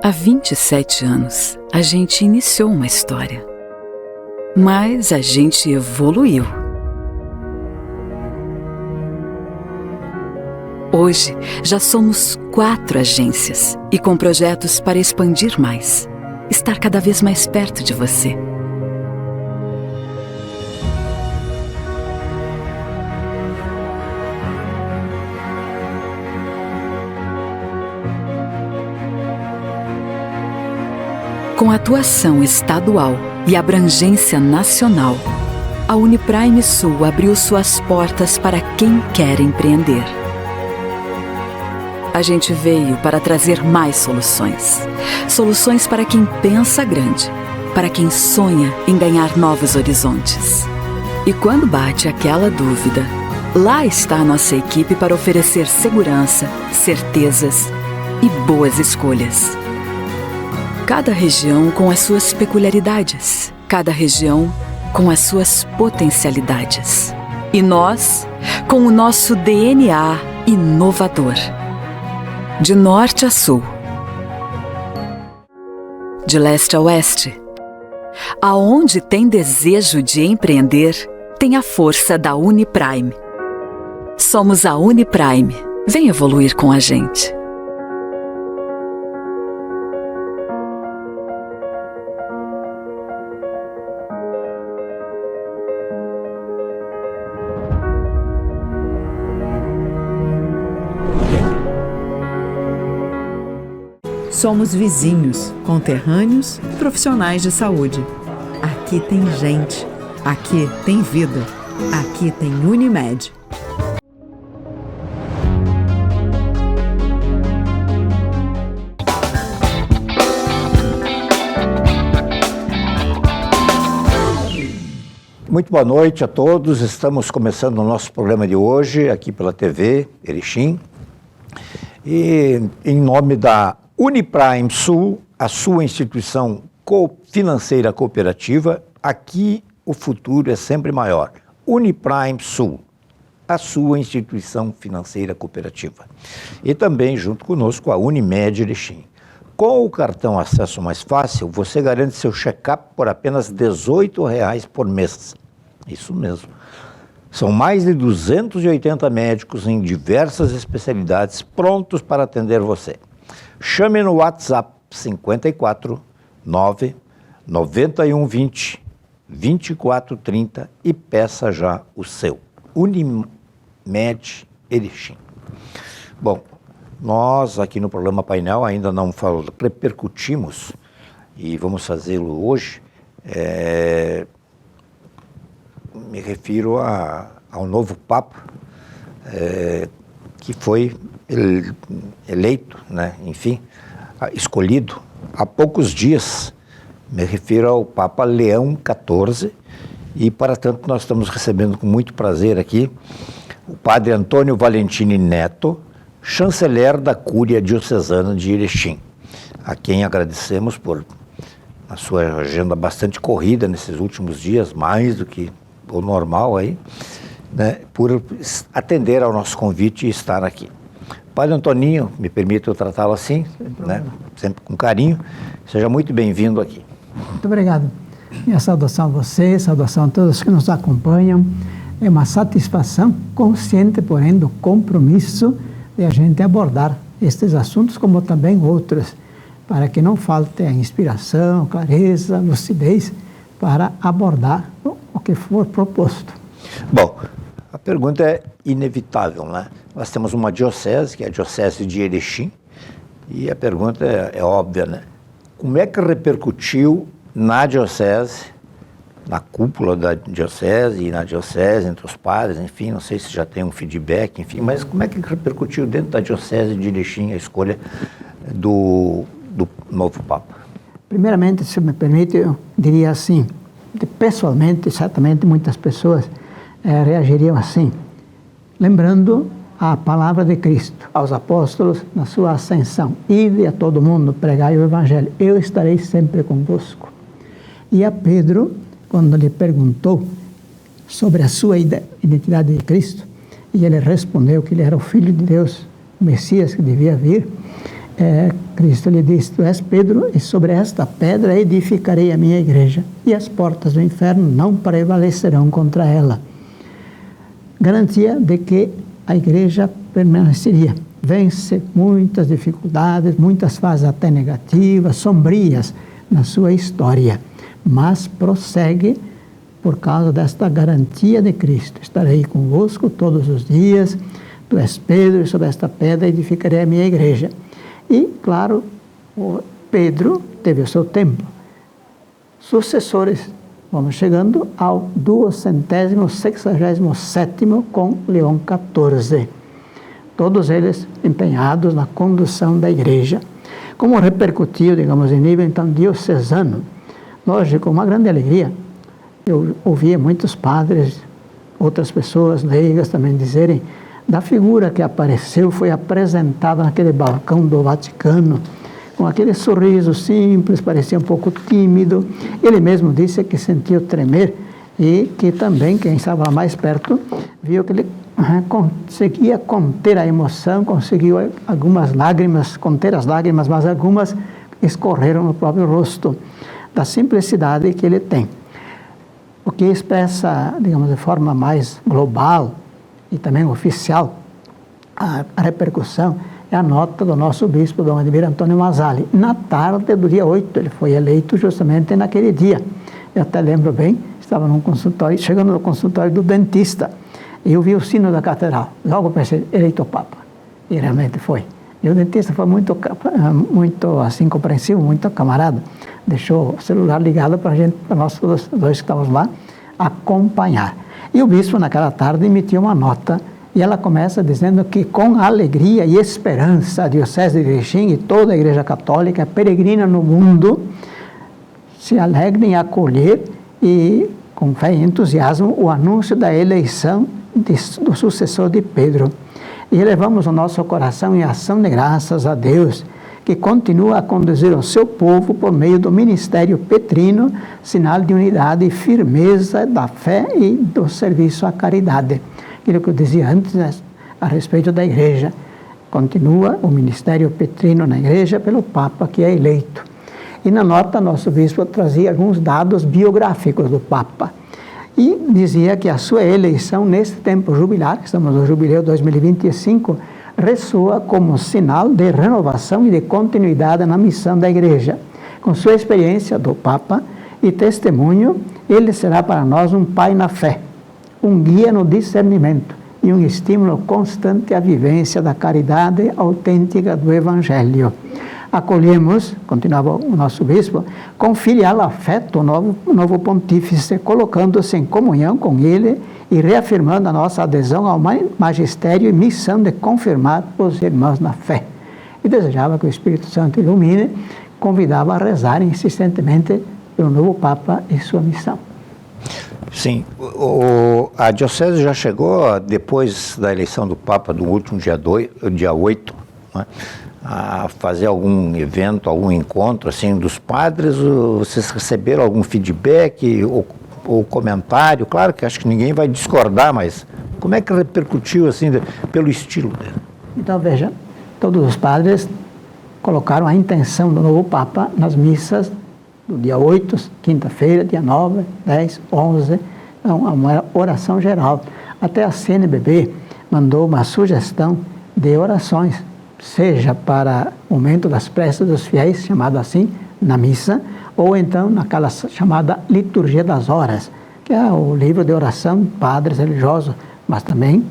Há 27 anos, a gente iniciou uma história. Mas a gente evoluiu. Hoje, já somos 4 agências e com projetos para expandir mais, estar cada vez mais perto de você. Com atuação estadual e abrangência nacional, a Uniprime Sul abriu suas portas para quem quer empreender. A gente veio para trazer mais soluções. Soluções para quem pensa grande, para quem sonha em ganhar novos horizontes. E quando bate aquela dúvida, lá está a nossa equipe para oferecer segurança, certezas e boas escolhas. Cada região com as suas peculiaridades, cada região com as suas potencialidades. E nós, com o nosso DNA inovador. De norte a sul, de leste a oeste, aonde tem desejo de empreender, tem a força da Uniprime. Somos a Uniprime. Vem evoluir com a gente. Somos vizinhos, conterrâneos, profissionais de saúde. Aqui tem gente, aqui tem vida, aqui tem Unimed. Muito boa noite a todos. Estamos começando o nosso programa de hoje aqui pela TV Erechim. E em nome da Uniprime Sul, a sua instituição financeira cooperativa, aqui o futuro é sempre maior. Uniprime Sul, a sua instituição financeira cooperativa. E também, junto conosco, a Unimed Erechim. Com o cartão Acesso Mais Fácil, você garante seu check-up por apenas R$ 18,00 por mês. Isso mesmo. São mais de 280 médicos em diversas especialidades prontos para atender você. Chame no WhatsApp 54 9 91 20 24 30 e peça já o seu. Unimed Erechim. Bom, nós aqui no programa Painel ainda não repercutimos e vamos fazê-lo hoje. Me refiro ao novo Papa que foi eleito, né? Enfim, escolhido há poucos dias. Me refiro ao Papa Leão XIV e, para tanto, nós estamos recebendo com muito prazer aqui o Padre Antônio Valentini Neto, chanceler da Cúria Diocesana de Erechim, a quem agradecemos por a sua agenda bastante corrida nesses últimos dias, mais do que o normal aí, né, por atender ao nosso convite e estar aqui. Padre Antoninho, me permite eu tratá-lo assim, né, sempre com carinho, seja muito bem-vindo aqui. Muito obrigado. Minha saudação a você, saudação a todos que nos acompanham. É uma satisfação consciente, porém, do compromisso de a gente abordar estes assuntos, como também outros, para que não falte a inspiração, clareza, lucidez, para abordar o que for proposto. Bom, a pergunta é inevitável, né? Nós temos uma diocese, que é a Diocese de Erechim, e a pergunta é óbvia, né? Como é que repercutiu na diocese, na cúpula da diocese e na diocese, entre os padres, enfim, não sei se já tem um feedback, enfim, mas como é que repercutiu dentro da diocese de Erechim a escolha do novo Papa? Primeiramente, se me permite, eu diria assim, pessoalmente, certamente muitas pessoas reagiriam assim, lembrando a palavra de Cristo aos apóstolos na sua ascensão: ide a todo mundo, pregai o Evangelho, eu estarei sempre convosco. E a Pedro, quando lhe perguntou sobre a sua identidade de Cristo, e ele respondeu que ele era o Filho de Deus, o Messias que devia vir, Cristo lhe disse: tu és Pedro, e sobre esta pedra edificarei a minha igreja, e as portas do inferno não prevalecerão contra ela. Garantia de que a igreja permaneceria. Vence muitas dificuldades, muitas fases até negativas, sombrias na sua história, mas prossegue por causa desta garantia de Cristo. Estarei convosco todos os dias, tu és Pedro, e sobre esta pedra edificarei a minha igreja. E, claro, o Pedro teve o seu tempo. Sucessores, vamos chegando ao 267º com Leão XIV. Todos eles empenhados na condução da igreja. Como repercutiu, digamos, em nível então diocesano, lógico, uma grande alegria. Eu ouvia muitos padres, outras pessoas leigas também dizerem da figura que apareceu, foi apresentada naquele balcão do Vaticano, com aquele sorriso simples, parecia um pouco tímido. Ele mesmo disse que sentiu tremer e que também, quem estava mais perto, viu que ele conseguia conter a emoção, conseguiu algumas lágrimas, conter as lágrimas, mas algumas escorreram no próprio rosto, da simplicidade que ele tem. O que expressa, digamos, de forma mais global e também oficial, a repercussão é a nota do nosso bispo, Dom Ademir Antônio Mazzali. Na tarde do dia 8, ele foi eleito justamente naquele dia. Eu até lembro bem, estava num consultório, chegando no consultório do dentista, e eu vi o sino da catedral. Logo pensei, eleito Papa. E realmente foi. E o dentista foi muito assim, compreensivo, muito camarada. Deixou o celular ligado para nós dois que estávamos lá, acompanhar. E o bispo, naquela tarde, emitiu uma nota, e ela começa dizendo que, com alegria e esperança, a Diocese de Erechim e toda a Igreja Católica peregrina no mundo se alegra em acolher e, com fé e entusiasmo, o anúncio da eleição do sucessor de Pedro. E elevamos o nosso coração em ação de graças a Deus, que continua a conduzir o seu povo por meio do ministério petrino, sinal de unidade e firmeza da fé e do serviço à caridade. Aquilo que eu dizia antes a respeito da igreja. Continua o ministério petrino na igreja pelo Papa que é eleito. E na nota, nosso bispo trazia alguns dados biográficos do Papa. E dizia que a sua eleição nesse tempo jubilar, estamos no jubileu 2025, ressoa como sinal de renovação e de continuidade na missão da igreja. Com sua experiência do Papa e testemunho, ele será para nós um pai na fé, um guia no discernimento e um estímulo constante à vivência da caridade autêntica do Evangelho. Acolhemos, continuava o nosso bispo, com filial afeto o novo pontífice, colocando-se em comunhão com ele e reafirmando a nossa adesão ao magistério e missão de confirmar os irmãos na fé. E desejava que o Espírito Santo ilumine, convidava a rezar insistentemente pelo novo Papa e sua missão. Sim, a Diocese já chegou, depois da eleição do Papa, do último dia 8, né, a fazer algum evento, algum encontro assim dos padres. Vocês receberam algum feedback ou comentário? Claro que acho que ninguém vai discordar, mas como é que repercutiu assim pelo estilo dele? Então veja, todos os padres colocaram a intenção do novo Papa nas missas do dia 8, quinta-feira, dia 9, 10, 11, uma oração geral. Até a CNBB mandou uma sugestão de orações, seja para o momento das preces dos fiéis, chamado assim, na missa, ou então naquela chamada Liturgia das Horas, que é o livro de oração, padres religiosos, mas também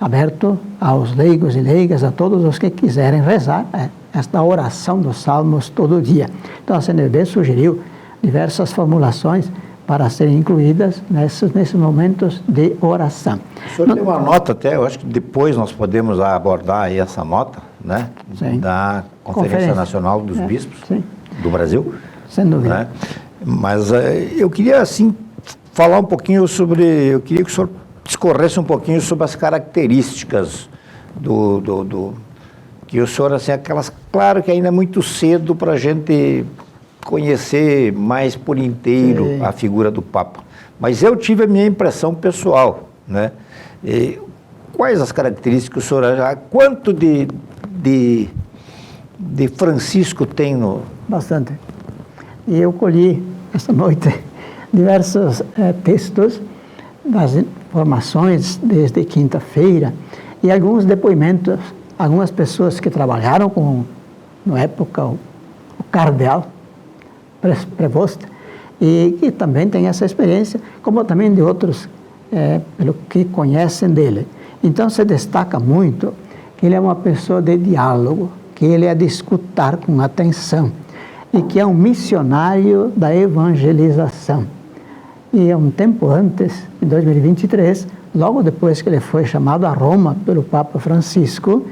aberto aos leigos e leigas, a todos os que quiserem rezar esta oração dos salmos todo dia. Então a CNBB sugeriu diversas formulações para serem incluídas nesses momentos de oração. O senhor tem uma nota até, eu acho que depois nós podemos abordar aí essa nota, né? Sim. Da Conferência Nacional dos Bispos do Brasil. Sem dúvida. Né? Mas eu queria, assim, falar um pouquinho sobre, eu queria que o senhor discorresse um pouquinho sobre as características que o senhor, assim, aquelas, claro que ainda é muito cedo para a gente conhecer mais por inteiro a figura do Papa, mas eu tive a minha impressão pessoal, né? Quais as características que o senhor, quanto de de Francisco tem no... Bastante. E eu colhi, esta noite, diversos textos das informações desde quinta-feira e alguns depoimentos, algumas pessoas que trabalharam com, na época, o cardeal Prevost, e que também têm essa experiência, como também de outros, pelo que conhecem dele. Então se destaca muito que ele é uma pessoa de diálogo, que ele é de escutar com atenção e que é um missionário da evangelização. E um tempo antes, em 2023, logo depois que ele foi chamado a Roma pelo Papa Francisco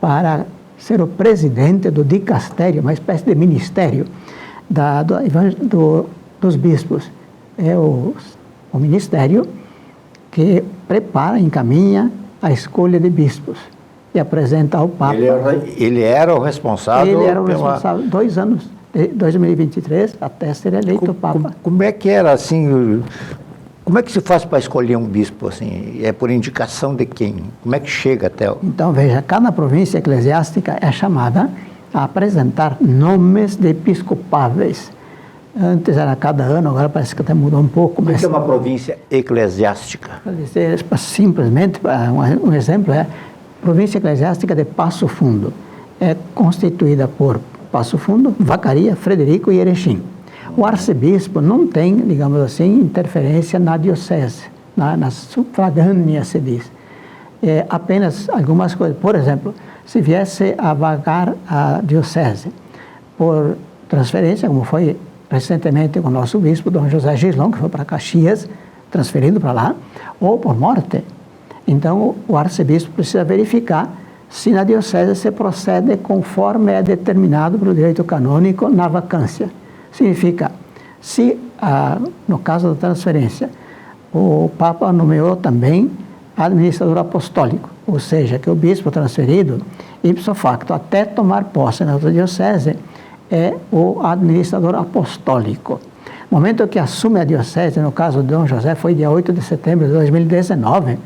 para ser o presidente do dicastério, uma espécie de ministério dos bispos. É o ministério que prepara, encaminha a escolha de bispos e apresenta ao Papa. Ele era o responsável? Ele era o responsável 2 anos, de 2023, até ser eleito Papa. Como é que era, assim, como é que se faz para escolher um bispo, assim? É por indicação de quem? Como é que chega até o... Então, veja, cada província eclesiástica é chamada a apresentar nomes de episcopáveis. Antes era cada ano, agora parece que até mudou um pouco. Mas é uma província eclesiástica? Simplesmente, um exemplo é a província eclesiástica de Passo Fundo. É constituída por Passo Fundo, Vacaria, Frederico e Erechim. O arcebispo não tem, digamos assim, interferência na diocese, na sufragânea, se diz. Apenas algumas coisas. Por exemplo, se viesse a vagar a diocese por transferência, como foi recentemente com o nosso bispo, Dom José Gislon, que foi para Caxias, transferido para lá, ou por morte. Então, o arcebispo precisa verificar se na diocese se procede conforme é determinado pelo direito canônico na vacância. Significa, se, no caso da transferência, o Papa nomeou também administrador apostólico, ou seja, que o bispo transferido, ipso facto, até tomar posse na outra diocese, é o administrador apostólico. No momento que assume a diocese, no caso de Dom José, foi dia 8 de setembro de 2019,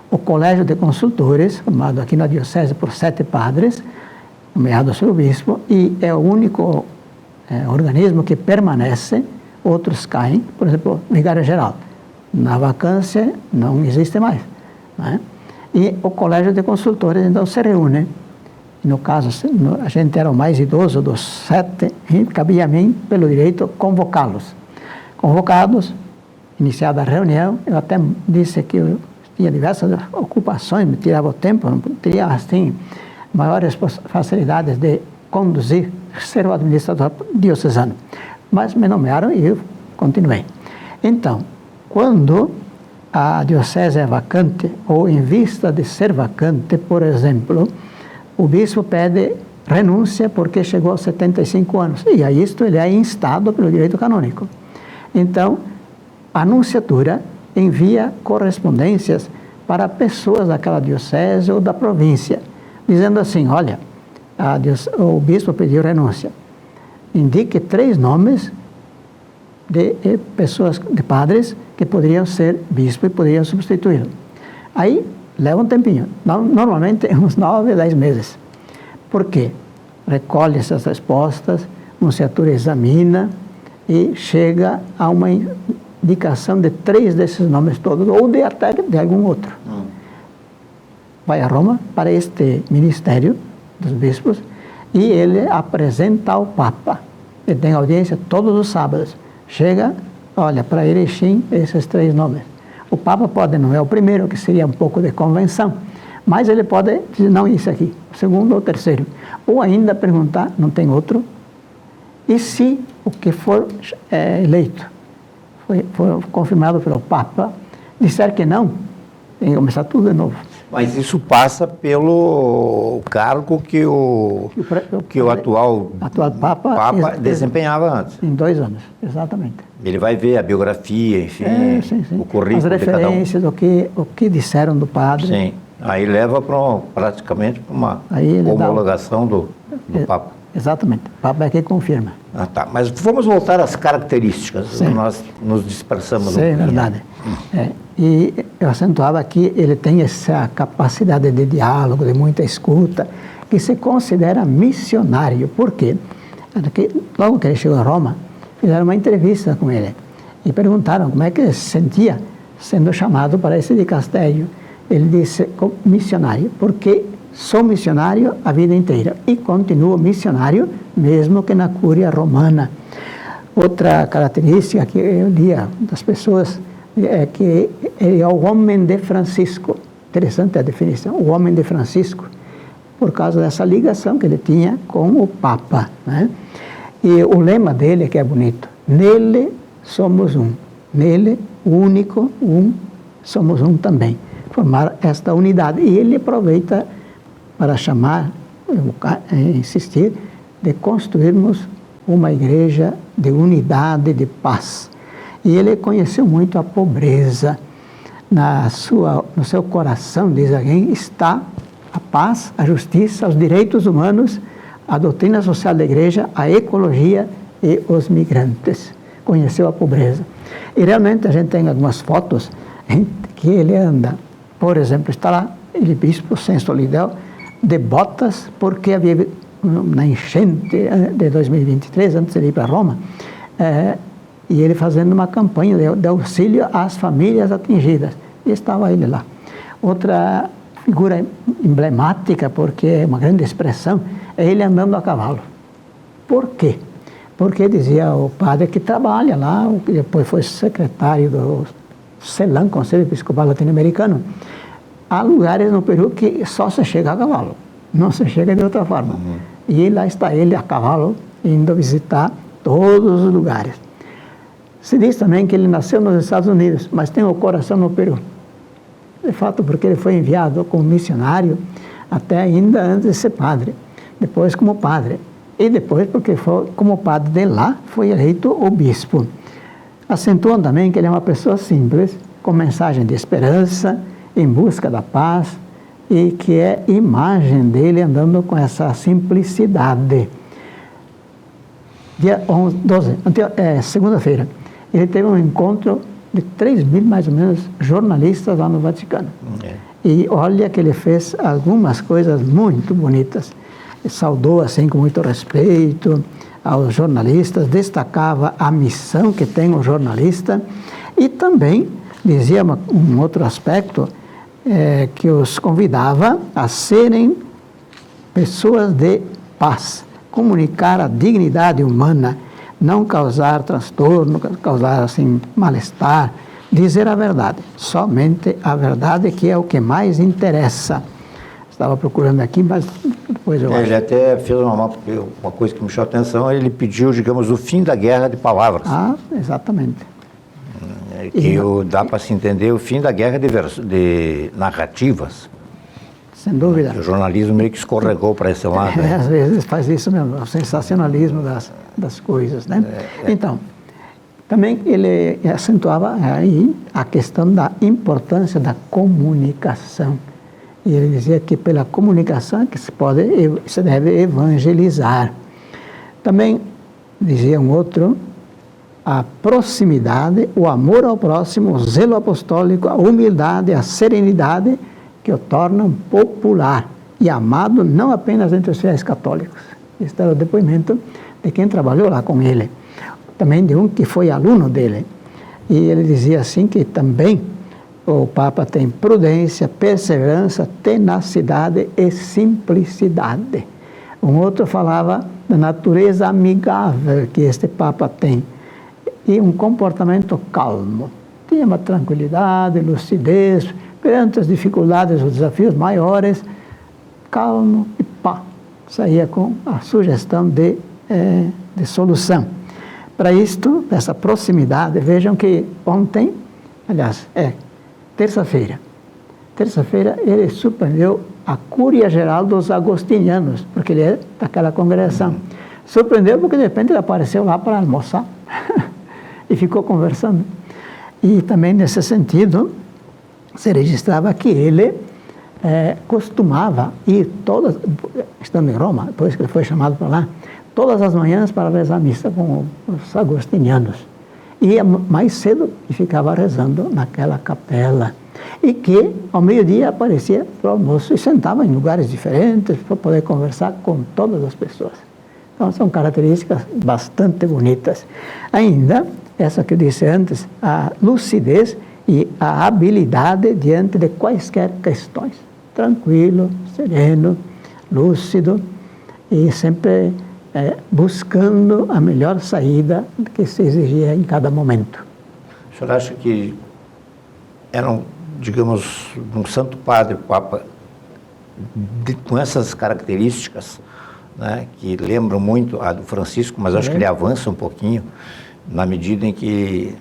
o Colégio de Consultores, formado aqui na diocese por 7 padres, nomeados pelo bispo, e é o único organismo que permanece, outros caem, por exemplo, vigário-geral. Na vacância não existe mais. Né? E o Colégio de Consultores, então, se reúne. No caso, a gente era o mais idoso dos 7, e cabia a mim, pelo direito, convocá-los. Convocados, iniciada a reunião, eu até disse que eu tinha diversas ocupações, me tirava o tempo, não teria, assim, maiores facilidades de conduzir, ser o administrador diocesano. Mas me nomearam e eu continuei. Então, quando a diocese é vacante, ou em vista de ser vacante, por exemplo, o bispo pede renúncia porque chegou aos 75 anos. E a isto ele é instado pelo direito canônico. Então, a nunciatura envia correspondências para pessoas daquela diocese ou da província, dizendo assim, olha, o bispo pediu renúncia. Indique 3 nomes de pessoas, de padres, que poderiam ser bispo e poderiam substituí-lo. Aí, leva um tempinho, normalmente uns 9 a 10 meses. Por quê? Recolhe essas respostas, a nunciatura examina e chega a uma indicação de 3 desses nomes todos, ou até de algum outro. Vai a Roma para este ministério dos bispos e ele apresenta ao Papa. Ele tem audiência todos os sábados. Chega, olha, para Erechim, esses 3 nomes. O Papa pode, não é o primeiro, que seria um pouco de convenção, mas ele pode dizer, não, isso aqui, o segundo ou o terceiro. Ou ainda perguntar, não tem outro? E se o que for eleito, foi confirmado pelo Papa, disser que não, tem que começar tudo de novo. Mas isso passa pelo cargo que o atual Papa desempenhava antes. Em 2 anos, exatamente. Ele vai ver a biografia, enfim, sim. o currículo as referências, de cada um. o que disseram do padre. Sim, aí leva praticamente para uma homologação do Papa. Exatamente, o Papa é quem confirma. Tá, mas vamos voltar às características, sim. Nós nos dispersamos. Sim, é verdade. E eu acentuava que ele tem essa capacidade de diálogo, de muita escuta, que se considera missionário. Por quê? Porque logo que ele chegou a Roma, fizeram uma entrevista com ele e perguntaram como é que ele se sentia sendo chamado para esse dicastério. Ele disse, missionário, porque sou missionário a vida inteira e continuo missionário mesmo que na Cúria Romana. Outra característica que eu lia das pessoas é que ele é o homem de Francisco. Interessante a definição, o homem de Francisco, por causa dessa ligação que ele tinha com o Papa, né? E o lema dele, que é bonito, nele somos um, nele, o único, um, somos um também. Formar esta unidade. E ele aproveita para chamar, insistir, de construirmos uma igreja de unidade, de paz. E ele conheceu muito a pobreza. No seu coração, diz alguém, está a paz, a justiça, os direitos humanos, a doutrina social da igreja, a ecologia e os migrantes. Conheceu a pobreza. E realmente a gente tem algumas fotos em que ele anda, por exemplo, está lá, ele bispo sem solidão, de botas, porque havia na enchente de 2023, antes de ir para Roma, e ele fazendo uma campanha de auxílio às famílias atingidas. E estava ele lá. Outra figura emblemática, porque é uma grande expressão, é ele andando a cavalo. Por quê? Porque dizia o padre que trabalha lá, que depois foi secretário do CELAM, Conselho Episcopal Latino-Americano. Há lugares no Peru que só se chega a cavalo, não se chega de outra forma. E lá está ele a cavalo, indo visitar todos os lugares. Se diz também que ele nasceu nos Estados Unidos, mas tem o coração no Peru. De fato, porque ele foi enviado como missionário até ainda antes de ser padre, depois como padre. E depois, porque foi, como padre de lá, foi eleito o bispo. Acentuam também que ele é uma pessoa simples, com mensagem de esperança, em busca da paz, e que é imagem dele andando com essa simplicidade. Dia 12, segunda-feira, ele teve um encontro de 3.000, mais ou menos, jornalistas lá no Vaticano. E olha que ele fez algumas coisas muito bonitas. Ele saudou, assim, com muito respeito aos jornalistas, destacava a missão que tem o jornalista e também dizia um outro aspecto, que os convidava a serem pessoas de paz, comunicar a dignidade humana, não causar transtorno, causar assim mal-estar, dizer a verdade, somente a verdade, que é o que mais interessa. Estava procurando aqui, mas depois eu acho. Ele até fez uma coisa que me chamou a atenção, ele pediu, digamos, o fim da guerra de palavras. Ah, exatamente. Que dá para se entender o fim da guerra de narrativas. Sem dúvida. O jornalismo meio que escorregou para esse lado. Às vezes faz isso mesmo, o sensacionalismo das coisas, né? Então, também ele acentuava aí a questão da importância da comunicação. E ele dizia que pela comunicação que se deve evangelizar. Também dizia um outro, a proximidade, o amor ao próximo, o zelo apostólico, a humildade, a serenidade, que o tornam popular e amado não apenas entre os fiéis católicos. Este era o depoimento de quem trabalhou lá com ele. Também de um que foi aluno dele. E ele dizia assim que também o Papa tem prudência, perseverança, tenacidade e simplicidade. Um outro falava da natureza amigável que este Papa tem. E um comportamento calmo. Tinha uma tranquilidade, lucidez, perante as dificuldades, os desafios maiores, calmo e pá, saía com a sugestão de solução. Para isto, essa proximidade, vejam que ontem, aliás, terça-feira, ele surpreendeu a Cúria Geral dos Agostinianos, porque ele é daquela congregação. Surpreendeu porque de repente ele apareceu lá para almoçar e ficou conversando. E também nesse sentido, se registrava que ele costumava ir estando em Roma, depois que ele foi chamado para lá, todas as manhãs para rezar a missa com os agostinianos. ia mais cedo e ficava rezando naquela capela. E que, ao meio-dia, aparecia para o almoço e sentava em lugares diferentes para poder conversar com todas as pessoas. Então, são características bastante bonitas. Ainda, essa que eu disse antes, a lucidez e a habilidade diante de quaisquer questões. Tranquilo, sereno, lúcido e sempre buscando a melhor saída que se exigia em cada momento. O senhor acha que era digamos, um santo padre, papa, com essas características, né, que lembram muito a do Francisco, mas acho que ele avança um pouquinho, na medida em que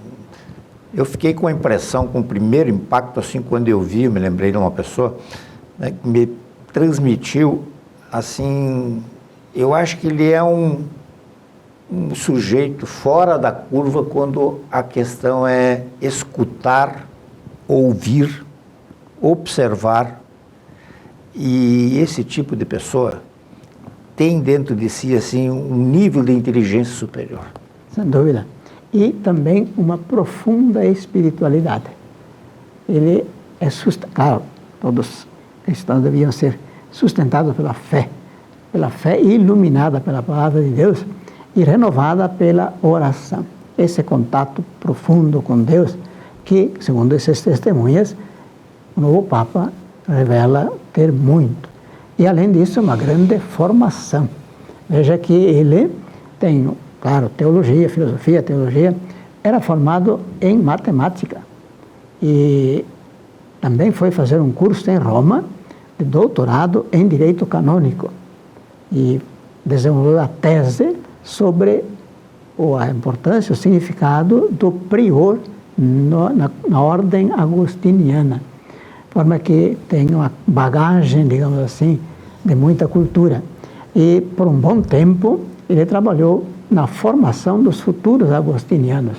eu fiquei com a impressão, com o primeiro impacto, assim, quando eu vi, eu me lembrei de uma pessoa, né, que me transmitiu, assim, eu acho que ele é um sujeito fora da curva quando a questão é escutar, ouvir, observar, e esse tipo de pessoa tem dentro de si, assim, um nível de inteligência superior. Sem dúvida. E também uma profunda espiritualidade. Ele é claro, todos os cristãos deviam ser sustentados pela fé iluminada pela palavra de Deus e renovada pela oração. Esse contato profundo com Deus que, segundo essas testemunhas, o novo Papa revela ter muito. E, além disso, uma grande formação. Veja que ele tem, claro, teologia, filosofia, teologia, era formado em matemática. E também foi fazer um curso em Roma de doutorado em direito canônico. E desenvolveu a tese sobre a importância, o significado do prior na ordem agostiniana. De forma que tem uma bagagem, digamos assim, de muita cultura. E, por um bom tempo, ele trabalhou na formação dos futuros agostinianos.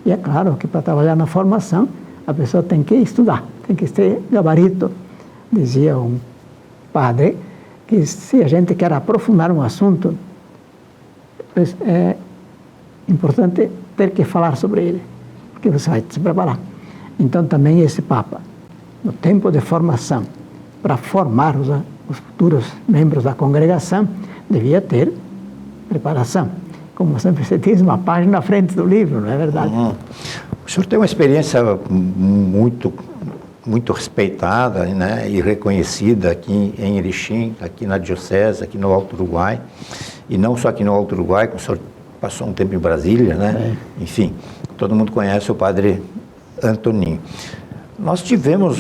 E é claro que para trabalhar na formação, a pessoa tem que estudar, tem que ter gabarito. Dizia um padre que se a gente quer aprofundar um assunto, é importante ter que falar sobre ele, porque você vai se preparar. Então, também esse Papa, no tempo de formação, para formar os futuros membros da congregação, devia ter preparação. Como sempre se diz, uma página à frente do livro, não é verdade? O senhor tem uma experiência muito respeitada, né, e reconhecida aqui em Erechim, aqui na Diocese, aqui no Alto Uruguai, e não só aqui no Alto Uruguai, como o senhor passou um tempo em Brasília, né? Enfim, todo mundo conhece o padre Antoninho. Nós tivemos,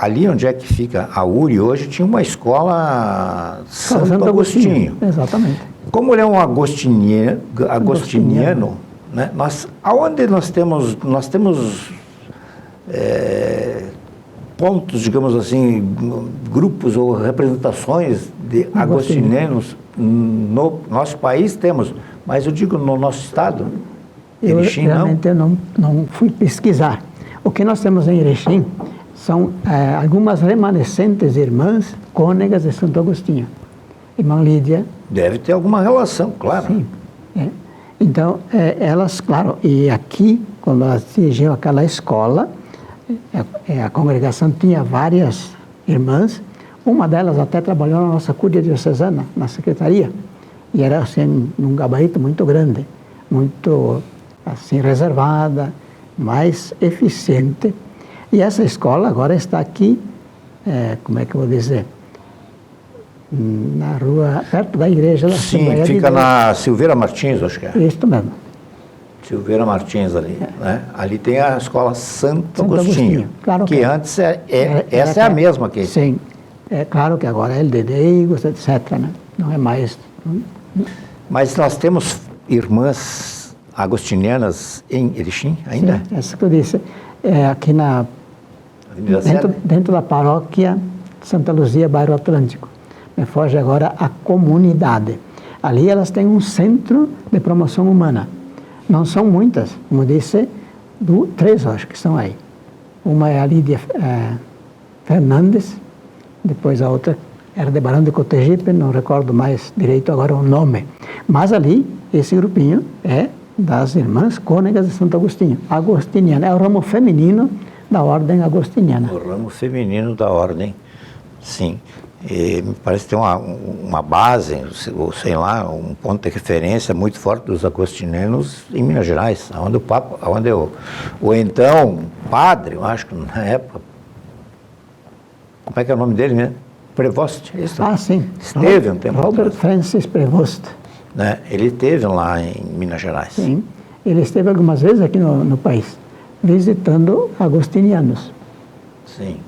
ali onde é que fica a URI hoje, tinha uma escola Santo Agostinho. Exatamente. Como ele é um agostiniano, né? Aonde nós temos pontos, digamos assim, grupos ou representações de agostinianos no nosso país temos, mas eu digo no nosso estado, Erechim, realmente não fui pesquisar. O que nós temos em Erechim são algumas remanescentes irmãs cônegas de Santo Agostinho. Irmã Lídia. Deve ter alguma relação, claro. Sim. Então, elas, claro, e aqui, quando elas dirigiam aquela escola, a congregação tinha várias irmãs, uma delas até trabalhou na nossa cúria diocesana, na secretaria, e era assim, num gabarito muito grande, muito assim, reservada, mais eficiente. E essa escola agora está aqui, como é que eu vou dizer, na rua, perto da igreja da Assembleia. Sim, fica na Silveira Martins, acho que é. Isso mesmo. Silveira Martins ali, né? Ali tem a escola Santo Agostinho, claro que antes essa é a mesma aqui. Sim, é claro que agora é LDD, etc., né? Não é mais. Mas nós temos irmãs agostinianas em Erechim ainda? Sim, essa que eu disse, aqui dentro da paróquia Santa Luzia, bairro Atlântico. Me foge agora a comunidade. Ali elas têm um centro de promoção humana. Não são muitas, como disse, 3 acho que estão aí. Uma é a Lídia Fernandes, depois a outra era de Barão de Cotegipe, não recordo mais direito agora o nome. Mas ali, esse grupinho é das Irmãs Cônegas de Santo Agostinho, agostiniana, é o ramo feminino da Ordem Agostiniana. O ramo feminino da Ordem, sim. E me parece ter uma base, ou sei lá, um ponto de referência muito forte dos agostinianos em Minas Gerais, onde o Papa, onde o então padre, eu acho que na época, como é que é o nome dele mesmo? Prevost, isso? Ah, sim. Esteve um tempo Robert atrás. Francis Prevost. Né? Ele esteve lá em Minas Gerais. Sim. Ele esteve algumas vezes aqui no país, visitando agostinianos. Sim.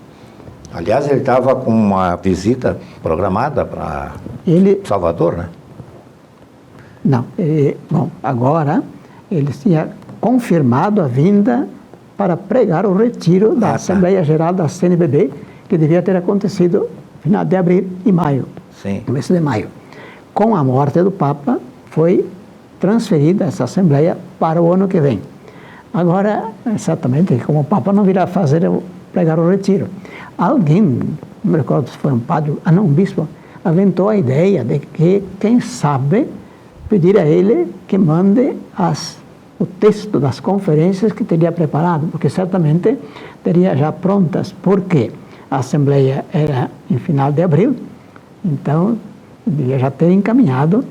Aliás, ele estava com uma visita programada para Salvador, né? Não. Bom, agora ele tinha confirmado a vinda para pregar o retiro da Assembleia Geral da CNBB, que devia ter acontecido no final de abril e maio. Sim. Começo de maio. Com a morte do Papa, foi transferida essa Assembleia para o ano que vem. Agora, exatamente, como o Papa não virá pregar o retiro, alguém, não me recordo se foi um padre, um bispo, aventou a ideia de que, quem sabe, pedir a ele que mande o texto das conferências que teria preparado, porque certamente teria já prontas, porque a Assembleia era em final de abril, então devia já ter encaminhado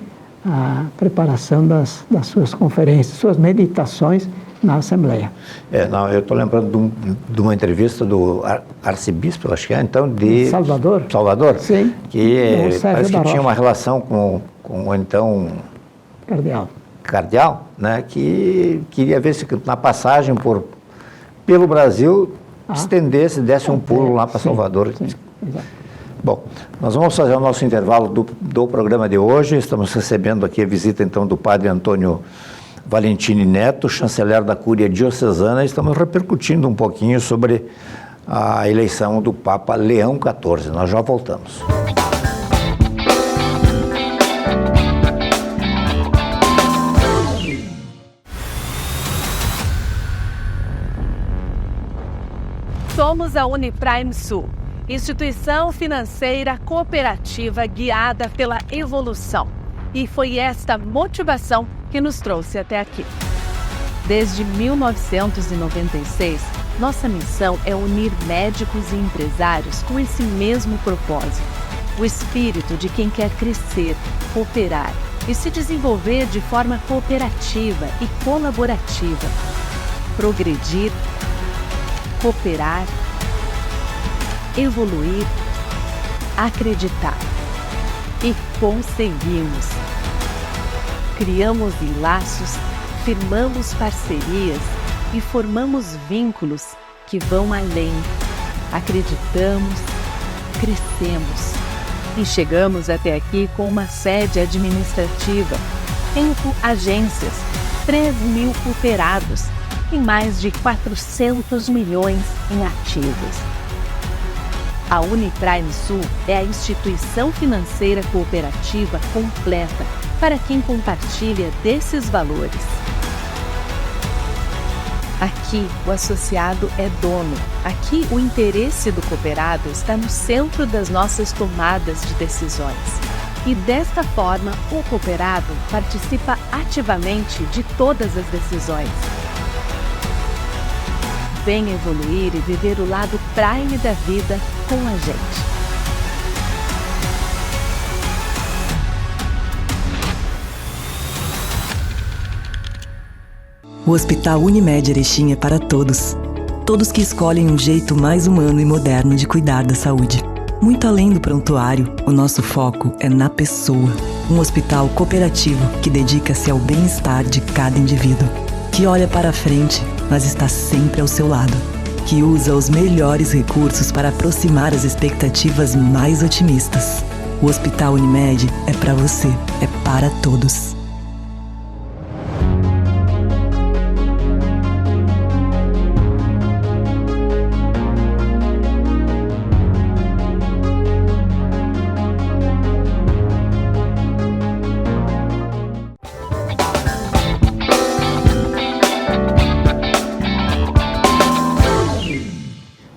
a preparação das suas conferências, suas meditações na Assembleia. Eu estou lembrando de uma entrevista do arcebispo, acho que é, então, de Salvador. Salvador, sim, que parece que tinha uma relação com o então cardeal, né, que queria ver se na passagem pelo Brasil estendesse, desse um pulo lá para Salvador. Sim, exato. Bom, nós vamos fazer o nosso intervalo do programa de hoje. Estamos recebendo aqui a visita, então, do padre Antônio Valentini Neto, chanceler da Cúria Diocesana. Estamos repercutindo um pouquinho sobre a eleição do Papa Leão XIV. Nós já voltamos. Somos a Uniprime Sul, instituição financeira cooperativa guiada pela evolução. E foi esta motivação que nos trouxe até aqui. Desde 1996, nossa missão é unir médicos e empresários com esse mesmo propósito. O espírito de quem quer crescer, cooperar e se desenvolver de forma cooperativa e colaborativa. Progredir, cooperar, evoluir, acreditar. E conseguimos. Criamos laços, firmamos parcerias e formamos vínculos que vão além. Acreditamos, crescemos e chegamos até aqui com uma sede administrativa, 5 agências, 3.000 cooperados e mais de 400 milhões em ativos. A Uniprime Sul é a instituição financeira cooperativa completa para quem compartilha desses valores. Aqui, o associado é dono. Aqui, o interesse do cooperado está no centro das nossas tomadas de decisões. E desta forma, o cooperado participa ativamente de todas as decisões. Venha evoluir e viver o lado prime da vida com a gente. O Hospital Unimed Erechim é para todos. Todos que escolhem um jeito mais humano e moderno de cuidar da saúde. Muito além do prontuário, o nosso foco é na pessoa. Um hospital cooperativo que dedica-se ao bem-estar de cada indivíduo. Que olha para frente, mas está sempre ao seu lado. Que usa os melhores recursos para aproximar as expectativas mais otimistas. O Hospital Unimed é para você, é para todos.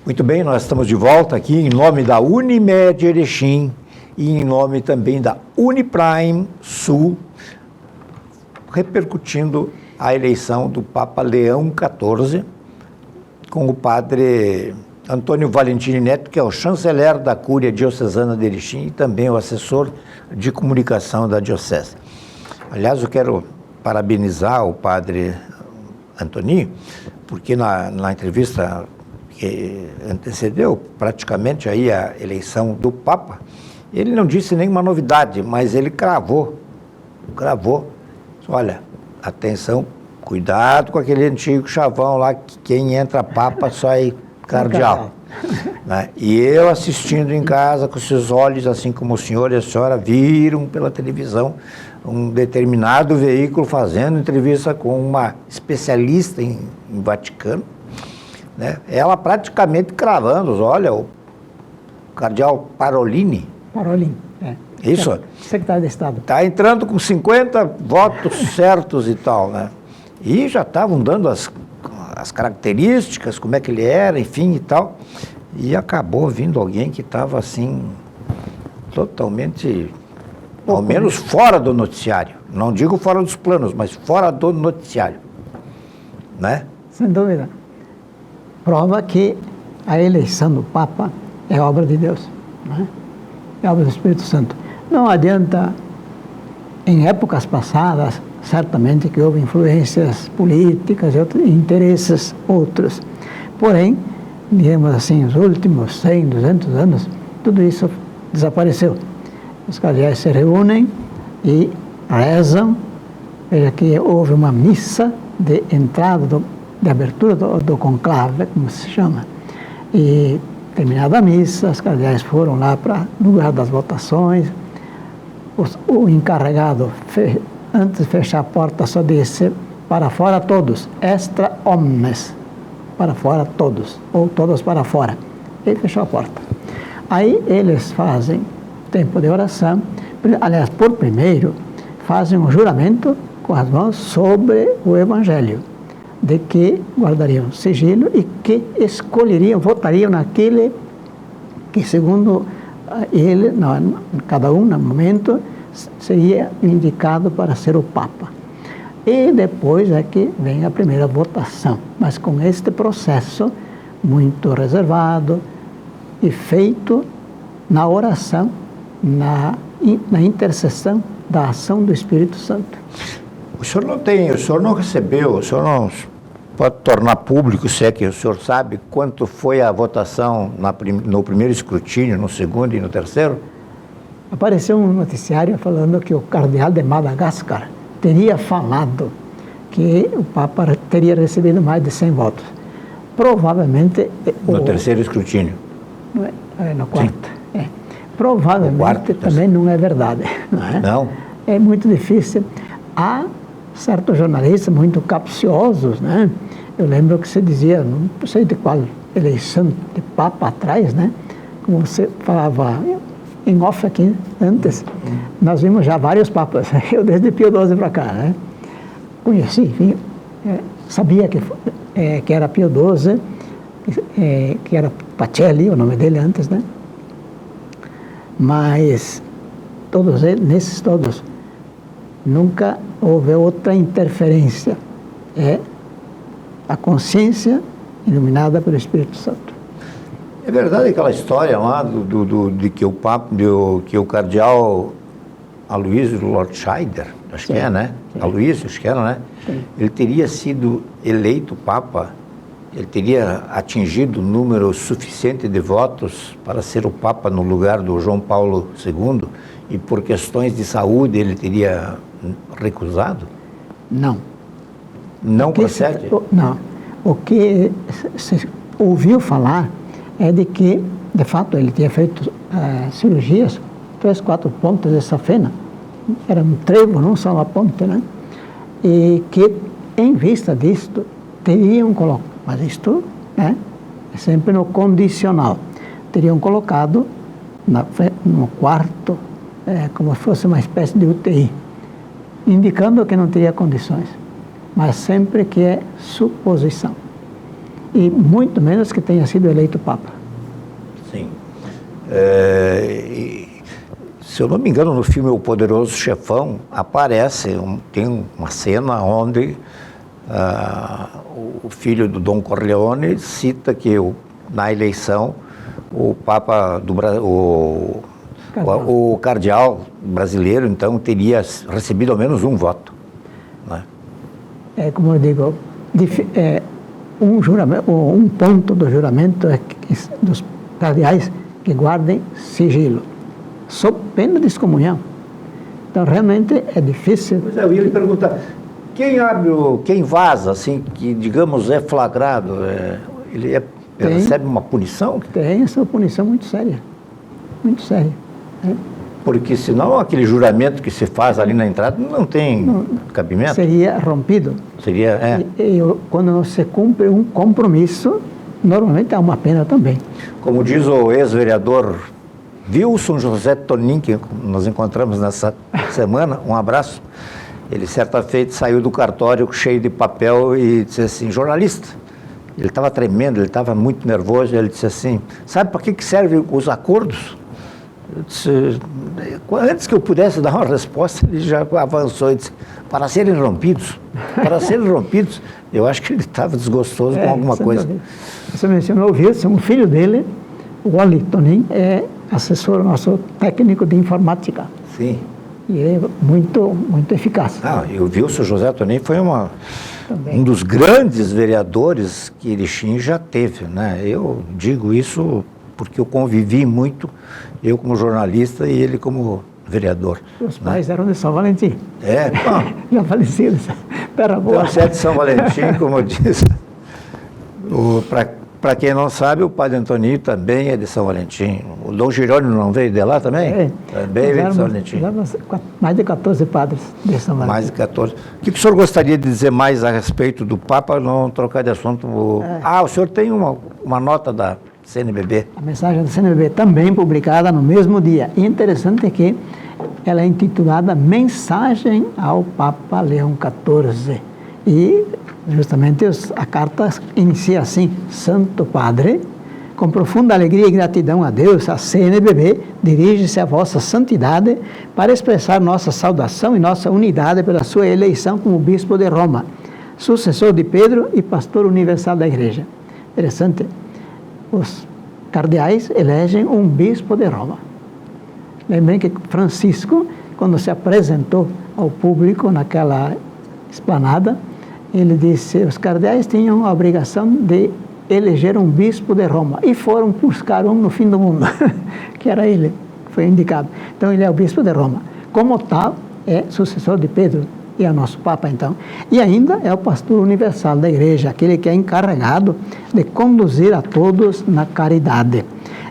Muito bem, nós estamos de volta aqui em nome da Unimed Erechim e em nome também da Uniprime Sul, repercutindo a eleição do Papa Leão XIV, com o padre Antônio Valentini Neto, que é o chanceler da Cúria Diocesana de Erechim e também o assessor de comunicação da Diocese. Aliás, eu quero parabenizar o padre Antônio, porque na entrevista que antecedeu praticamente aí a eleição do Papa, ele não disse nenhuma novidade, mas ele cravou, olha, atenção, cuidado com aquele antigo chavão lá, que quem entra Papa sai cardeal. Né? E eu assistindo em casa com seus olhos, assim como o senhor e a senhora viram pela televisão um determinado veículo fazendo entrevista com uma especialista em Vaticano, né? Ela praticamente cravando, olha, o cardeal Parolin, isso? Secretário de Estado. Está entrando com 50 votos certos e tal, né? E já estavam dando as características, como é que ele era, enfim e tal. E acabou vindo alguém que estava assim, totalmente, ao menos fora do noticiário. Não digo fora dos planos, mas fora do noticiário, né? Sem dúvida. Prova que a eleição do Papa é obra de Deus, né? É obra do Espírito Santo. Não adianta, em épocas passadas, certamente que houve influências políticas e outros, interesses outros. Porém, digamos assim, os últimos 100, 200 anos, tudo isso desapareceu. Os cardeais se reúnem e rezam. Veja que houve uma missa de entrada, de abertura do conclave, como se chama. E, terminada a missa, os cardeais foram lá para o lugar das votações. O encarregado, antes de fechar a porta, só disse: para fora todos, extra omnes, para fora todos, ou todos para fora. Ele fechou a porta. Aí eles fazem tempo de oração, aliás, por primeiro, fazem um juramento com as mãos sobre o Evangelho, de que guardariam sigilo e que escolheriam, votariam naquele que, segundo ele, cada um, no momento, seria indicado para ser o Papa. E depois é que vem a primeira votação, mas com este processo muito reservado e feito na oração, na intercessão da ação do Espírito Santo. O senhor não recebeu, o senhor não pode tornar público, se é que o senhor sabe, quanto foi a votação no primeiro escrutínio, no segundo e no terceiro? Apareceu um noticiário falando que o cardeal de Madagascar teria falado que o Papa teria recebido mais de 100 votos. Provavelmente... No terceiro escrutínio? No quarto. Provavelmente também não é verdade. Não é? Não? É muito difícil. Há certos jornalistas muito capciosos, né? Eu lembro que se dizia, não sei de qual eleição de Papa atrás, né? Como você falava em off aqui antes, nós vimos já vários papas, eu desde Pio XII para cá, né? Conheci, enfim, sabia que era Pio XII, que era Pacelli, o nome dele antes, né? Mas nesses todos, nunca houve outra interferência. É a consciência iluminada pelo Espírito Santo. É verdade aquela história lá de que que o cardeal Aloysio Lordscheider, acho que é, né? Aloysio, acho que era, né? Sim. Ele teria sido eleito Papa, ele teria atingido o número suficiente de votos para ser o Papa no lugar do João Paulo II, e por questões de saúde ele teria recusado? Não. Não procede? Não. O que se ouviu falar é de que, de fato, ele tinha feito cirurgias, 3, 4 pontas de safena, era um trevo, não só uma ponta, né? E que, em vista disto, teriam colocado, mas isto, né, é sempre no condicional, teriam colocado no quarto, como se fosse uma espécie de UTI, indicando que não teria condições, mas sempre que é suposição. E muito menos que tenha sido eleito Papa. Sim. Se eu não me engano, no filme O Poderoso Chefão, aparece, tem uma cena onde o filho do Dom Corleone cita que na eleição o Papa do o cardeal brasileiro, então, teria recebido ao menos um voto. Né? Como eu digo, um ponto do juramento é que dos cardeais que guardem sigilo, sob pena de excomunhão. Então, realmente é difícil. Pois é, eu ia lhe perguntar, quem vaza, assim, que, digamos, é flagrado, ele recebe uma punição? Tem essa punição muito séria, muito séria. Porque senão aquele juramento que se faz ali na entrada não tem cabimento. Seria rompido. Seria, quando não se cumpre um compromisso, normalmente há uma pena também. Como diz o ex-vereador Wilson José Tonin, que nós encontramos nessa semana, um abraço. Ele, certa feita, saiu do cartório cheio de papel e disse assim, jornalista. Ele estava tremendo, ele estava muito nervoso, ele disse assim, sabe para que servem os acordos? Eu disse, antes que eu pudesse dar uma resposta, ele já avançou e disse, para serem rompidos. Para serem rompidos, eu acho que ele estava desgostoso com alguma coisa. Você mencionou o Wilson, o filho dele, o Wally Tonin, é assessor nosso técnico de informática. Sim. E é muito eficaz. E o Wilson José Tonin foi um dos grandes vereadores que Erechim já teve, né? Eu digo isso porque eu convivi muito, eu como jornalista e ele como vereador. Os pais eram de São Valentim. Já falecidos. Terra boa. Então, se é de São Valentim, como eu disse. Para quem não sabe, o padre Antoninho também é de São Valentim. O Dom Jerônimo não veio de lá também? Também veio de São Valentim. Mais de 14 padres de São Valentim. Mais de 14. O que o senhor gostaria de dizer mais a respeito do Papa, não trocar de assunto? O senhor tem uma nota da CNBB. A mensagem da CNBB também publicada no mesmo dia. E interessante que ela é intitulada Mensagem ao Papa Leão XIV. E justamente a carta inicia assim, Santo Padre, com profunda alegria e gratidão a Deus, a CNBB dirige-se à vossa santidade para expressar nossa saudação e nossa unidade pela sua eleição como Bispo de Roma, sucessor de Pedro e pastor universal da Igreja. Interessante. Os cardeais elegem um bispo de Roma. Lembrem que Francisco, quando se apresentou ao público naquela esplanada, ele disse que os cardeais tinham a obrigação de eleger um bispo de Roma e foram buscar um no fim do mundo, que era ele, que foi indicado. Então ele é o bispo de Roma. Como tal, é sucessor de Pedro e é nosso Papa, então. E ainda é o pastor universal da Igreja, aquele que é encarregado de conduzir a todos na caridade.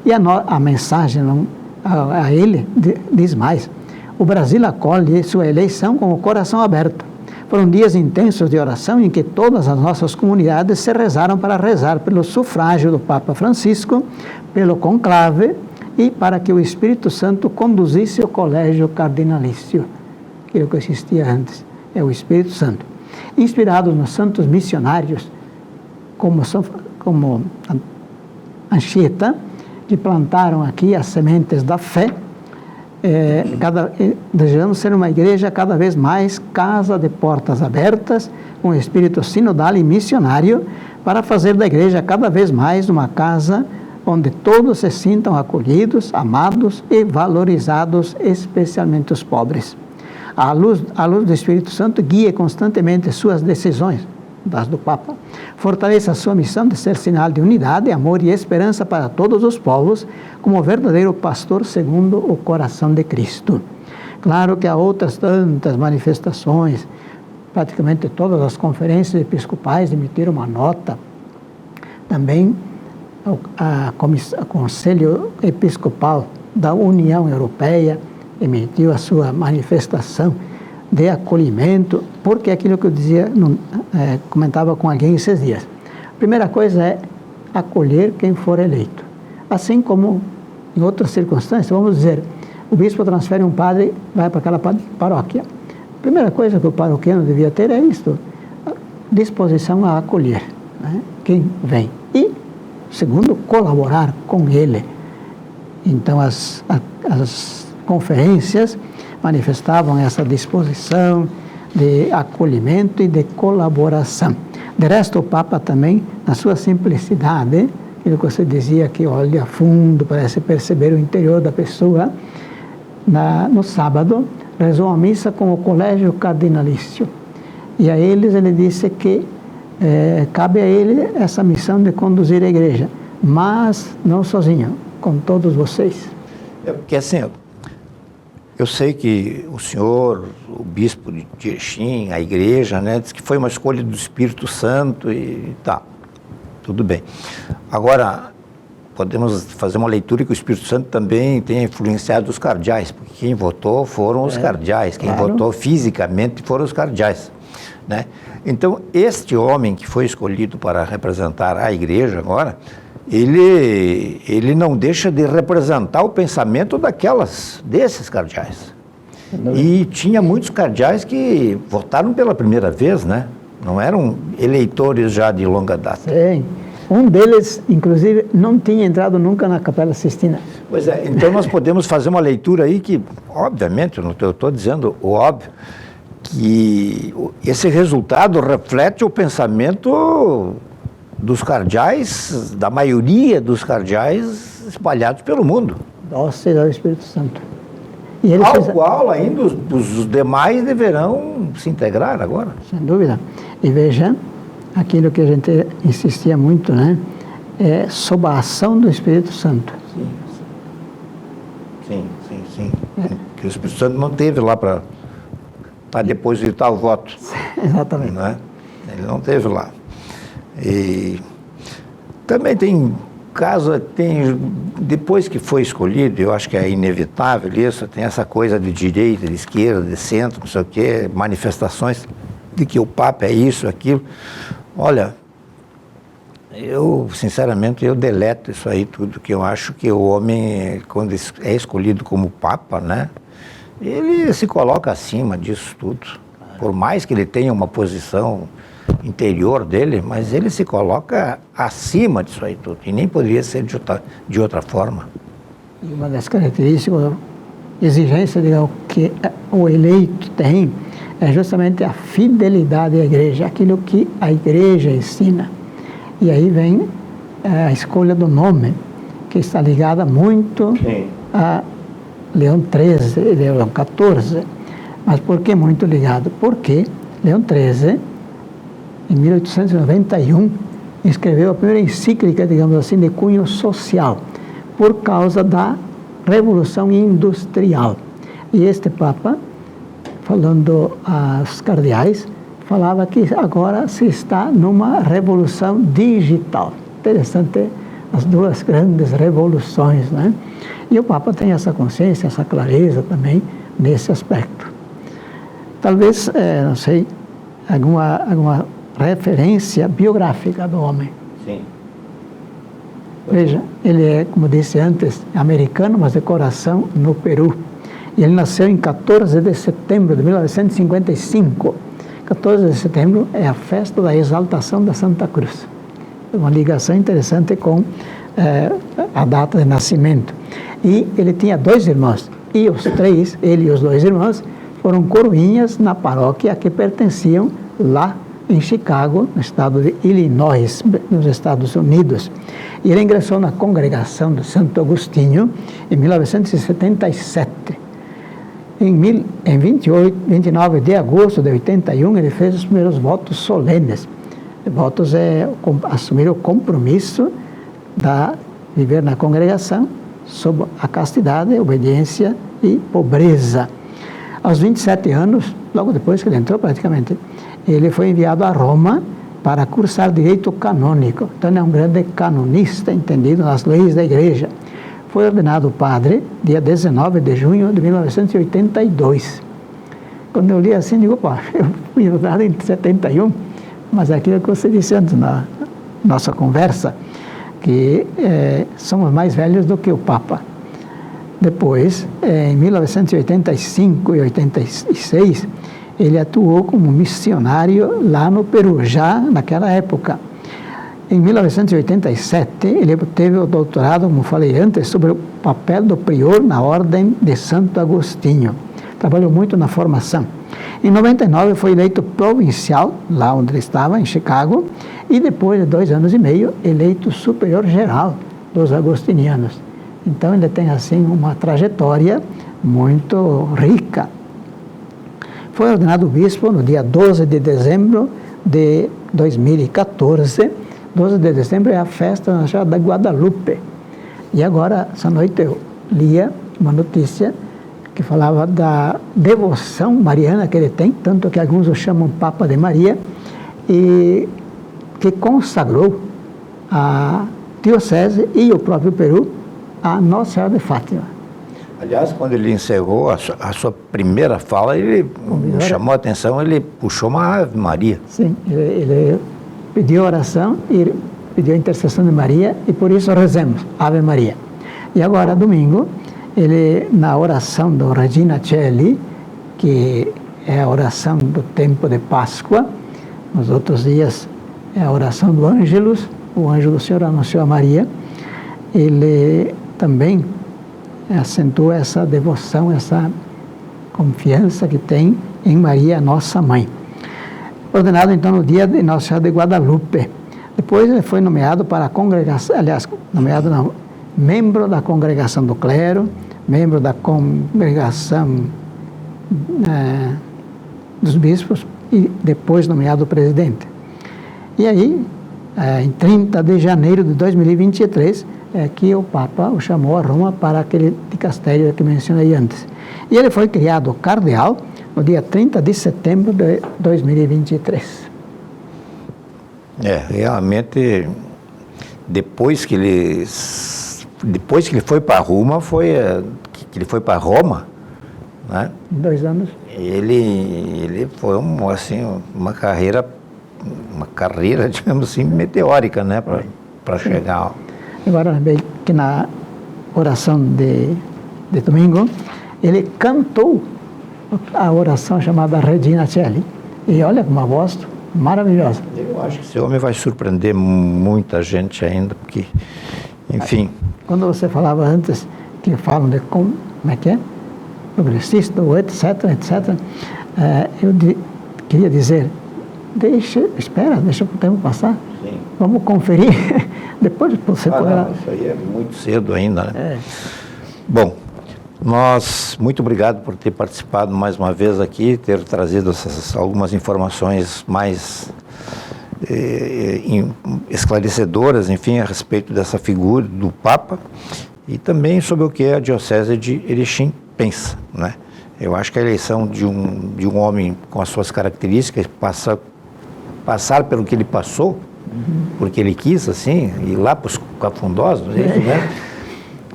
E a mensagem a ele diz mais. O Brasil acolhe sua eleição com o coração aberto. Foram dias intensos de oração em que todas as nossas comunidades se rezaram para rezar pelo sufrágio do Papa Francisco, pelo conclave e para que o Espírito Santo conduzisse o colégio cardinalício, aquilo que existia antes. É o Espírito Santo. Inspirados nos santos missionários, como Anchieta, que plantaram aqui as sementes da fé, desejamos ser uma igreja cada vez mais casa de portas abertas, com espírito sinodal e missionário, para fazer da igreja cada vez mais uma casa onde todos se sintam acolhidos, amados e valorizados, especialmente os pobres. A luz do Espírito Santo guia constantemente suas decisões, das do Papa, fortaleça a sua missão de ser sinal de unidade, amor e esperança para todos os povos, como verdadeiro pastor segundo o coração de Cristo. Claro que há outras tantas manifestações, praticamente todas as conferências episcopais emitiram uma nota, também o Conselho Episcopal da União Europeia emitiu a sua manifestação de acolhimento, porque é aquilo que eu dizia, comentava com alguém esses dias. A primeira coisa é acolher quem for eleito. Assim como em outras circunstâncias, vamos dizer, o bispo transfere um padre, vai para aquela paróquia. A primeira coisa que o paroquiano devia ter é isto, disposição a acolher, né, quem vem. E, segundo, colaborar com ele. Então, as conferências manifestavam essa disposição de acolhimento e de colaboração. De resto, o Papa também, na sua simplicidade, aquilo que você dizia que olha a fundo, parece perceber o interior da pessoa, no sábado, rezou a missa com o colégio cardinalício. E a eles ele disse que cabe a ele essa missão de conduzir a igreja, mas não sozinho, com todos vocês. Porque assim, eu sei que o senhor, o bispo de Erechim, a igreja, né, diz que foi uma escolha do Espírito Santo e tá, tudo bem. Agora, podemos fazer uma leitura que o Espírito Santo também tenha influenciado os cardeais, porque quem votou foram os cardeais, quem votou fisicamente foram os cardeais, né? Então, este homem que foi escolhido para representar a igreja agora, ele não deixa de representar o pensamento desses cardeais. E tinha muitos cardeais que votaram pela primeira vez, né? Não eram eleitores já de longa data. Sim. Um deles, inclusive, não tinha entrado nunca na Capela Sistina. Pois é, então nós podemos fazer uma leitura aí que, obviamente, eu estou dizendo o óbvio, que esse resultado reflete o pensamento dos cardeais, da maioria dos cardeais espalhados pelo mundo. Dóceis ao Espírito Santo. E qual ainda os demais deverão se integrar agora. Sem dúvida. E veja, aquilo que a gente insistia muito, né? É sob a ação do Espírito Santo. Sim. Que o Espírito Santo não teve lá para depositar o voto. Exatamente. Né? Ele não teve lá. E também tem caso, depois que foi escolhido, eu acho que é inevitável isso, tem essa coisa de direita, de esquerda, de centro, não sei o quê, manifestações de que o Papa é isso, aquilo. Olha, eu, sinceramente, eu deleto isso aí tudo, que eu acho que o homem, quando é escolhido como Papa, né, ele se coloca acima disso tudo. Por mais que ele tenha uma posição interior dele, mas ele se coloca acima disso aí tudo, e nem poderia ser de outra forma. E uma das características, exigência que o eleito tem, é justamente a fidelidade à igreja, aquilo que a igreja ensina. E aí vem a escolha do nome, que está ligada muito a Leão XIII, Leão XIV. Mas por que muito ligado? Porque Leão XIII, em 1891, escreveu a primeira encíclica, digamos assim, de cunho social, por causa da Revolução Industrial. E este Papa, falando aos cardeais, falava que agora se está numa revolução digital. Interessante, as duas grandes revoluções, né? E o Papa tem essa consciência, essa clareza também nesse aspecto. Talvez, não sei, alguma referência biográfica do homem. Sim. Veja, ele é, como disse antes, americano, mas de coração no Peru. E ele nasceu em 14 de setembro de 1955. 14 de setembro é a festa da exaltação da Santa Cruz. É uma ligação interessante com a data de nascimento. E ele tinha 2 irmãos. E os 3, ele e os 2 irmãos, foram coroinhas na paróquia a que pertenciam lá em Chicago, no estado de Illinois, nos Estados Unidos. E ele ingressou na congregação de Santo Agostinho em 1977. Em 29 de agosto de 81, ele fez os primeiros votos solenes. Votos é assumir o compromisso de viver na congregação sob a castidade, obediência e pobreza. Aos 27 anos, logo depois que ele entrou praticamente, ele foi enviado a Roma para cursar direito canônico. Então, ele é um grande canonista, entendido nas leis da igreja. Foi ordenado padre dia 19 de junho de 1982. Quando eu li assim, digo, pá, eu fui ordenado em 71, mas é aquilo que você disse antes na nossa conversa, que somos mais velhos do que o Papa. Depois, em 1985 e 86, ele atuou como missionário lá no Peru, já naquela época. Em 1987, ele obteve o doutorado, como falei antes, sobre o papel do prior na Ordem de Santo Agostinho. trabalhou muito na formação. Em 99 foi eleito provincial, lá onde ele estava, em Chicago, e depois de 2 anos e meio, eleito superior geral dos agostinianos. Então ele tem assim uma trajetória muito rica. Foi ordenado bispo no dia 12 de dezembro de 2014. 12 de dezembro é a festa na Cidade da Guadalupe. E agora, essa noite, eu lia uma notícia que falava da devoção mariana que ele tem, tanto que alguns o chamam Papa de Maria, e que consagrou a diocese e o próprio Peru a Nossa Senhora de Fátima. Aliás, quando ele encerrou a sua primeira fala, ele chamou a atenção, ele puxou uma Ave Maria. Sim, ele pediu oração e pediu a intercessão de Maria, e por isso rezemos Ave Maria. E agora, domingo, ele, na oração do Regina Coeli, que é a oração do tempo de Páscoa, nos outros dias é a oração do Ângelus, o anjo do Senhor anunciou a Maria, ele também acentua essa devoção, essa confiança que tem em Maria, nossa mãe. Ordenado então no dia de Nossa Senhora de Guadalupe. Depois ele foi nomeado para a congregação, aliás, nomeado não, membro da congregação do clero, membro da congregação dos bispos e depois nomeado presidente. E aí, em 30 de janeiro de 2023, é que o Papa o chamou a Roma para aquele dicastério que mencionei antes. E ele foi criado cardeal no dia 30 de setembro de 2023. Realmente, depois que ele foi para Roma, que ele foi para Roma, né? 2 anos. Ele foi uma carreira, digamos assim, meteórica, né, para chegar. Agora, lembrei que na oração de domingo, ele cantou a oração chamada Regina Coeli. E olha, com uma voz maravilhosa. Eu acho que esse homem vai surpreender muita gente ainda, porque, enfim... Quando você falava antes, que falam de como é que é? Progressista, etc., etc., eu queria dizer, deixa o tempo passar. Sim. Vamos conferir, depois você poderá... Isso aí é muito cedo ainda, né? Bom, muito obrigado por ter participado mais uma vez aqui, ter trazido algumas informações mais esclarecedoras, enfim, a respeito dessa figura do Papa e também sobre o que a Diocese de Erechim pensa, né? Eu acho que a eleição de um homem com as suas características, passar pelo que ele passou, porque ele quis, assim, ir lá para os cafundosos, né?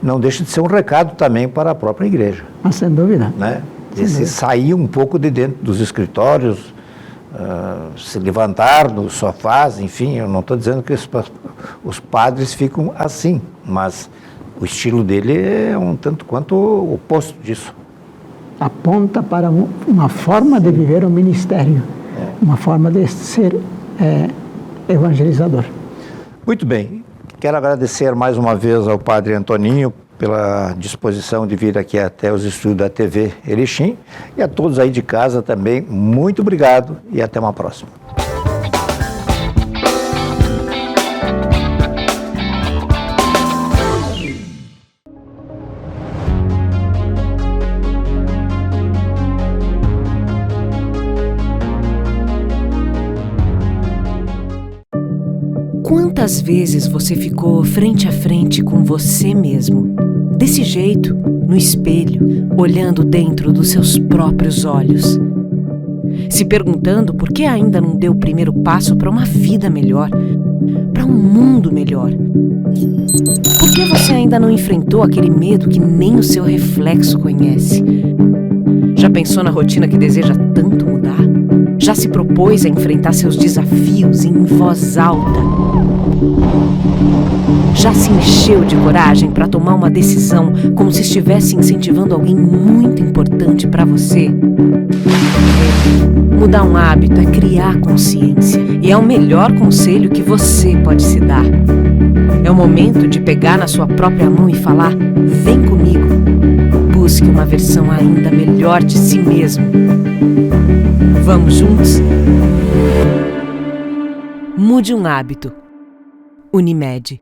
Não deixa de ser um recado também para a própria igreja. Mas sem dúvida. Né? Esse sair um pouco de dentro dos escritórios, se levantar nos sofás, enfim, eu não estou dizendo que os padres ficam assim, mas o estilo dele é um tanto quanto oposto disso. Aponta para uma forma de viver o ministério, uma forma de ser evangelizador. Muito bem. Quero agradecer mais uma vez ao Padre Antoninho pela disposição de vir aqui até os estúdios da TV Erechim e a todos aí de casa também, muito obrigado e até uma próxima. Quantas vezes você ficou frente a frente com você mesmo, desse jeito, no espelho, olhando dentro dos seus próprios olhos, se perguntando por que ainda não deu o primeiro passo para uma vida melhor, para um mundo melhor? Por que você ainda não enfrentou aquele medo que nem o seu reflexo conhece? Já pensou na rotina que deseja tanto mudar? Já se propôs a enfrentar seus desafios em voz alta? Já se encheu de coragem para tomar uma decisão como se estivesse incentivando alguém muito importante para você? Mudar um hábito é criar consciência e é o melhor conselho que você pode se dar. É o momento de pegar na sua própria mão e falar: vem comigo. Por busque uma versão ainda melhor de si mesmo. Vamos juntos? Mude um hábito. Unimed.